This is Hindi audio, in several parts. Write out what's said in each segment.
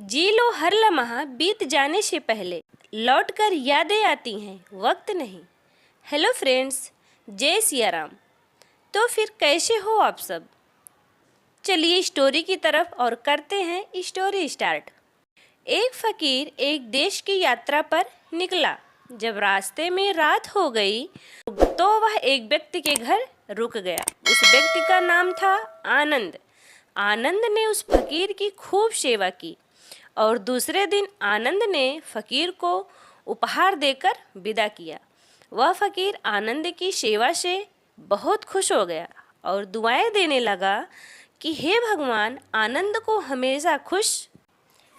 जी लो हर लम्हा बीत जाने से पहले, लौट कर यादें आती हैं वक्त नहीं। हेलो फ्रेंड्स, जय सिया राम। तो फिर कैसे हो आप सब? चलिए स्टोरी की तरफ और करते हैं स्टोरी स्टार्ट। एक फकीर एक देश की यात्रा पर निकला। जब रास्ते में रात हो गई तो वह एक व्यक्ति के घर रुक गया। उस व्यक्ति का नाम था आनंद। आनंद ने उस फकीर की खूब सेवा की और दूसरे दिन आनंद ने फकीर को उपहार देकर विदा किया। वह फकीर आनंद की सेवा से बहुत खुश हो गया और दुआएं देने लगा कि हे भगवान, आनंद को हमेशा खुश।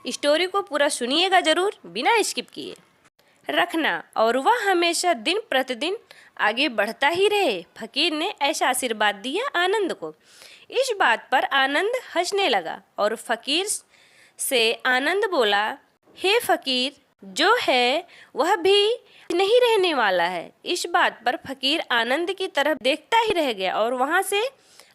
स्टोरी को पूरा सुनिएगा जरूर, बिना स्किप किए रखना, और वह हमेशा दिन प्रतिदिन आगे बढ़ता ही रहे। फकीर ने ऐसा आशीर्वाद दिया आनंद को। इस बात पर आनंद हंसने लगा और फकीर से आनंद बोला, हे फकीर, जो है वह भी नहीं रहने वाला है। इस बात पर फकीर आनंद की तरफ देखता ही रह गया और वहां से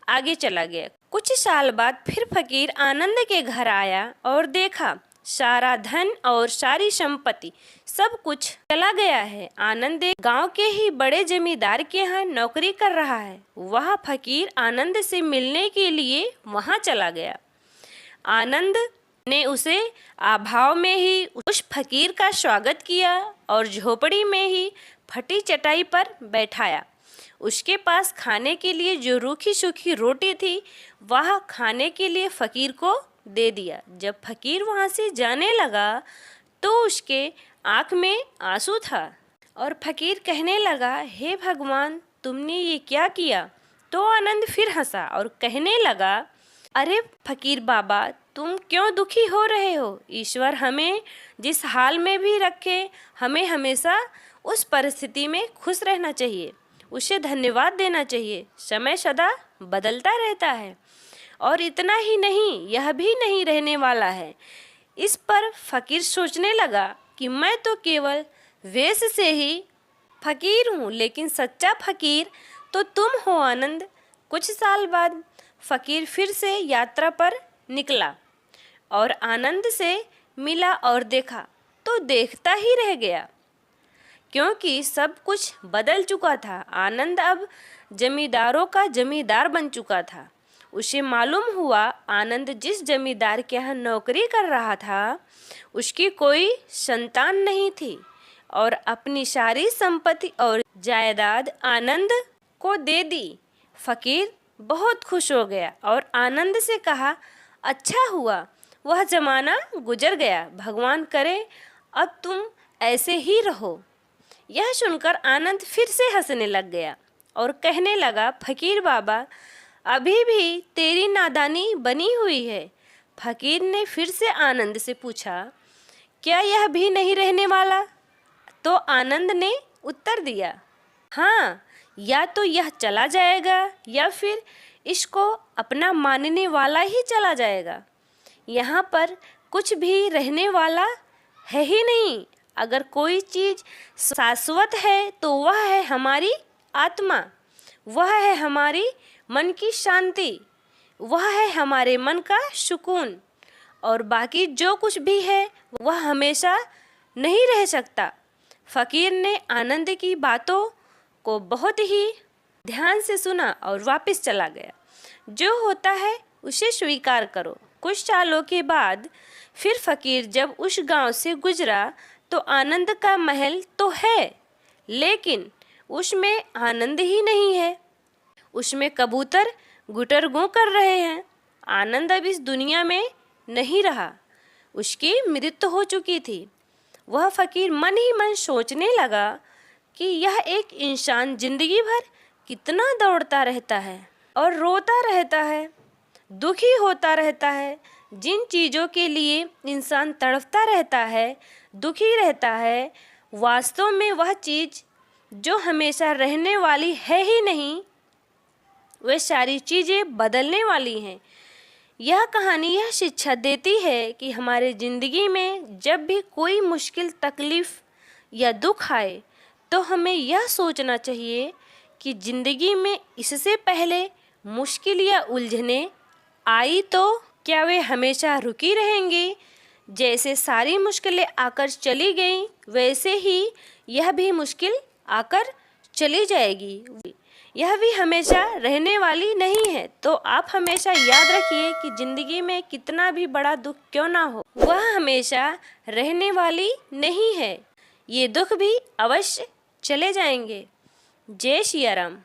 आगे चला गया। कुछ साल बाद फिर फकीर आनंद के घर आया और देखा सारा धन और सारी संपत्ति सब कुछ चला गया है। आनंद एक गांव के ही बड़े जमींदार के यहाँ नौकरी कर रहा है। वह फकीर आनंद से मिलने के लिए वहां चला गया। आनंद ने उसे अभाव में ही उस फकीर का स्वागत किया और झोपड़ी में ही फटी चटाई पर बैठाया। उसके पास खाने के लिए जो रूखी सूखी रोटी थी वह खाने के लिए फकीर को दे दिया। जब फकीर वहां से जाने लगा तो उसके आंख में आंसू था और फकीर कहने लगा, हे भगवान, तुमने ये क्या किया? तो आनंद फिर हंसा और कहने लगा, अरे फकीर बाबा, तुम क्यों दुखी हो रहे हो? ईश्वर हमें जिस हाल में भी रखे, हमें हमेशा उस परिस्थिति में खुश रहना चाहिए, उसे धन्यवाद देना चाहिए। समय सदा बदलता रहता है और इतना ही नहीं, यह भी नहीं रहने वाला है। इस पर फकीर सोचने लगा कि मैं तो केवल वेश से ही फकीर हूँ, लेकिन सच्चा फकीर तो तुम हो आनंद। कुछ साल बाद फकीर फिर से यात्रा पर निकला और आनंद से मिला और देखा तो देखता ही रह गया, क्योंकि सब कुछ बदल चुका था। आनंद अब जमींदारों का जमींदार बन चुका था। उसे मालूम हुआ आनंद जिस जमींदार के यहाँ नौकरी कर रहा था उसकी कोई संतान नहीं थी और अपनी सारी संपत्ति और जायदाद आनंद को दे दी। फकीर बहुत खुश हो गया और आनंद से कहा, अच्छा हुआ वह जमाना गुजर गया, भगवान करे अब तुम ऐसे ही रहो। यह सुनकर आनंद फिर से हंसने लग गया और कहने लगा, फकीर बाबा, अभी भी तेरी नादानी बनी हुई है। फकीर ने फिर से आनंद से पूछा, क्या यह भी नहीं रहने वाला? तो आनंद ने उत्तर दिया, हाँ, या तो यह चला जाएगा या फिर इसको अपना मानने वाला ही चला जाएगा। यहाँ पर कुछ भी रहने वाला है ही नहीं। अगर कोई चीज़ शाश्वत है तो वह है हमारी आत्मा, वह है हमारी मन की शांति, वह है हमारे मन का सुकून, और बाकी जो कुछ भी है वह हमेशा नहीं रह सकता। फकीर ने आनंद की बातों को बहुत ही ध्यान से सुना और वापस चला गया। जो होता है उसे स्वीकार करो। कुछ सालों के बाद फिर फकीर जब उस गांव से गुजरा तो आनंद का महल तो है, लेकिन उसमें आनंद ही नहीं है। उसमें कबूतर गुटरगू कर रहे हैं। आनंद अब इस दुनिया में नहीं रहा, उसकी मृत्यु हो चुकी थी। वह फकीर मन ही मन सोचने लगा कि यह एक इंसान जिंदगी भर कितना दौड़ता रहता है और रोता रहता है, दुखी होता रहता है। जिन चीज़ों के लिए इंसान तड़पता रहता है, दुखी रहता है, वास्तव में वह चीज़ जो हमेशा रहने वाली है ही नहीं, वे सारी चीज़ें बदलने वाली हैं। यह कहानी यह शिक्षा देती है कि हमारे ज़िंदगी में जब भी कोई मुश्किल, तकलीफ़ या दुख आए तो हमें यह सोचना चाहिए कि ज़िंदगी में इससे पहले मुश्किल या उलझने आई तो क्या वे हमेशा रुकी रहेंगी जैसे सारी मुश्किलें आकर चली गईं, वैसे ही यह भी मुश्किल आकर चली जाएगी। यह भी हमेशा रहने वाली नहीं है। तो आप हमेशा याद रखिए कि ज़िंदगी में कितना भी बड़ा दुख क्यों ना हो, वह हमेशा रहने वाली नहीं है। ये दुख भी अवश्य चले जाएंगे। जय सिया राम।